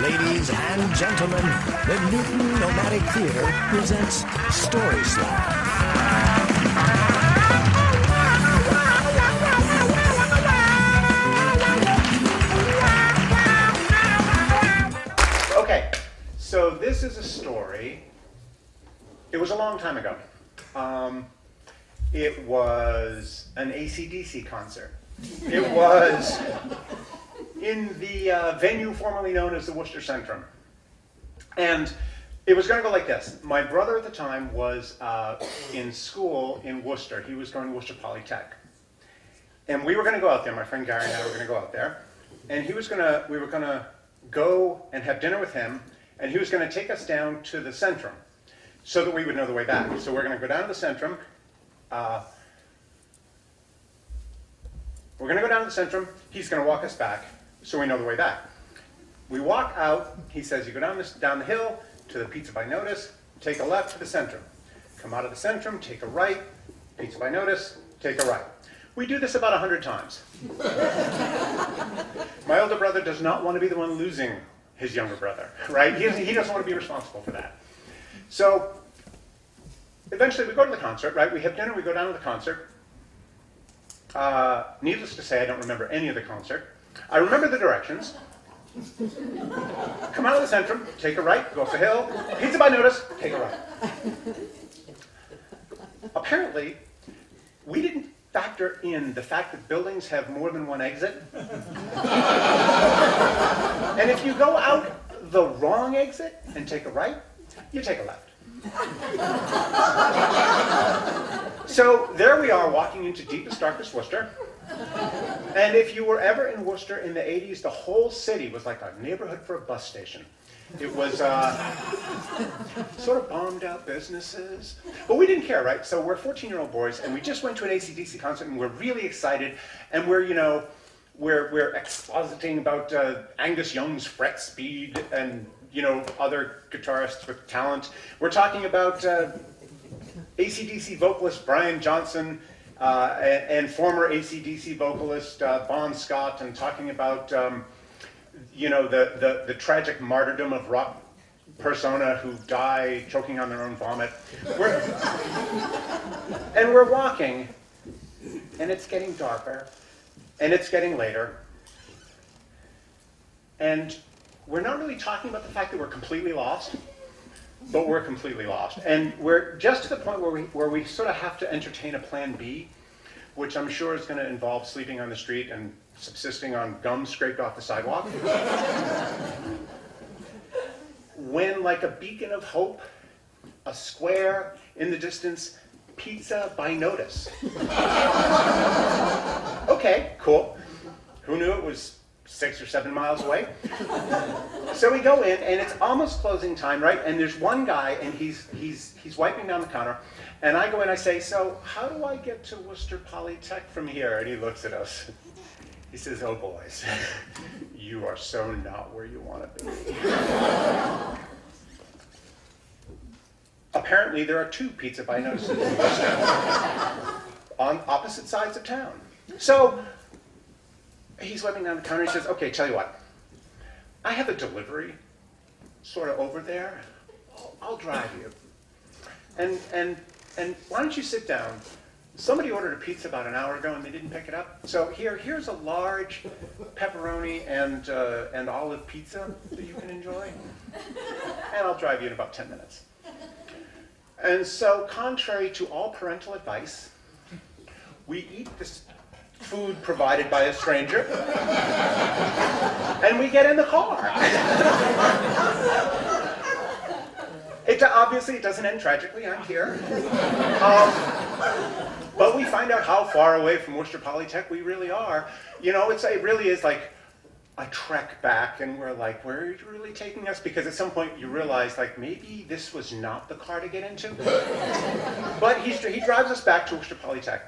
Ladies and gentlemen, the Newton Nomadic Theater presents Story Slam. Okay, so this is a story. It was a long time ago. It was an AC/DC concert. It was in the venue formerly known as the Worcester Centrum. And it was going to go like this. My brother at the time was in school in Worcester. He was going to Worcester Polytech. And we were going to go out there. My friend Gary and I were going to go out there. And we were going to go and have dinner with him. And he was going to take us down to the Centrum so that we would know the way back. So we're going to go down to the Centrum. We're going to go down to the Centrum. He's going to walk us back so we know the way back. We walk out. He says, you go down the hill to the Pizza by Notice, take a left to the Centrum. Come out of the Centrum, take a right, Pizza by Notice, take a right. We do this about 100 times. My older brother does not want to be the one losing his younger brother, right? He doesn't want to be responsible for that. So eventually we go to the concert, right? We have dinner, we go down to the concert. Needless to say, I don't remember any of the concert. I remember the directions. Come out of the Centrum, take a right, go up the hill, Pizza by Notice, take a right. Apparently, we didn't factor in the fact that buildings have more than one exit. And if you go out the wrong exit and take a right, you take a left. So there we are walking into deepest, darkest Worcester. And if you were ever in Worcester in the 80s, the whole city was like a neighborhood for a bus station. It was sort of bombed out businesses. But we didn't care, right? So we're 14-year-old boys, and we just went to an AC/DC concert, and we're really excited. And we're expositing about Angus Young's fret speed and, other guitarists with talent. We're talking about AC/DC vocalist Brian Johnson and former AC/DC vocalist Bon Scott, and talking about the tragic martyrdom of rock persona who die choking on their own vomit. We're walking, and it's getting darker, and it's getting later, and we're not really talking about the fact that we're completely lost, but we're completely lost. And we're just to the point where we sort of have to entertain a plan B, which I'm sure is going to involve sleeping on the street and subsisting on gum scraped off the sidewalk. When, like a beacon of hope, a square in the distance, Pizza by Notice. Okay, cool. Who knew it was 6 or 7 miles away? So we go in, and it's almost closing time, right? And there's one guy, and he's wiping down the counter. And I go in, I say, so how do I get to Worcester Polytech from here? And he looks at us. He says, oh boys, you are so not where you want to be. Apparently there are 2 Pizza by Notices in Worcester on opposite sides of town. So he's wiping down the counter. He says, okay, tell you what. I have a delivery sort of over there. I'll drive you. And why don't you sit down? Somebody ordered a pizza about an hour ago and they didn't pick it up. So here's a large pepperoni and olive pizza that you can enjoy. And I'll drive you in about 10 minutes. And so, contrary to all parental advice, we eat this food provided by a stranger, and we get in the car. Obviously, it doesn't end tragically. I'm here. But we find out how far away from Worcester Polytech we really are. It really is like a trek back, and we're like, where are you really taking us? Because at some point you realize, like, maybe this was not the car to get into. But he drives us back to Worcester Polytech,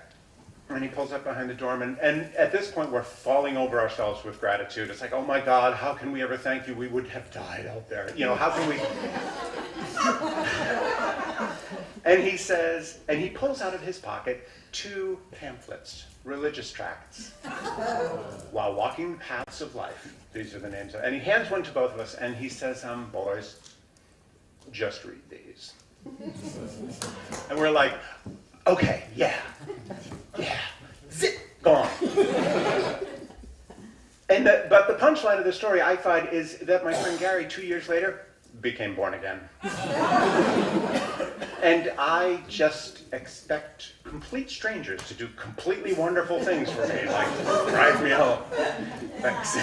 and he pulls up behind the dorm, and at this point we're falling over ourselves with gratitude. It's like, oh my God, how can we ever thank you? We would have died out there. How can we? And he says, and he pulls out of his pocket 2 pamphlets, religious tracts. While walking the paths of life, these are the names of, and he hands one to both of us, and he says, boys, just read these. And we're like, okay, yeah, zip, gone. But the punchline of the story, I find, is that my friend Gary, 2 years later, became born again. And I just expect complete strangers to do completely wonderful things for me, like drive me home. Thanks.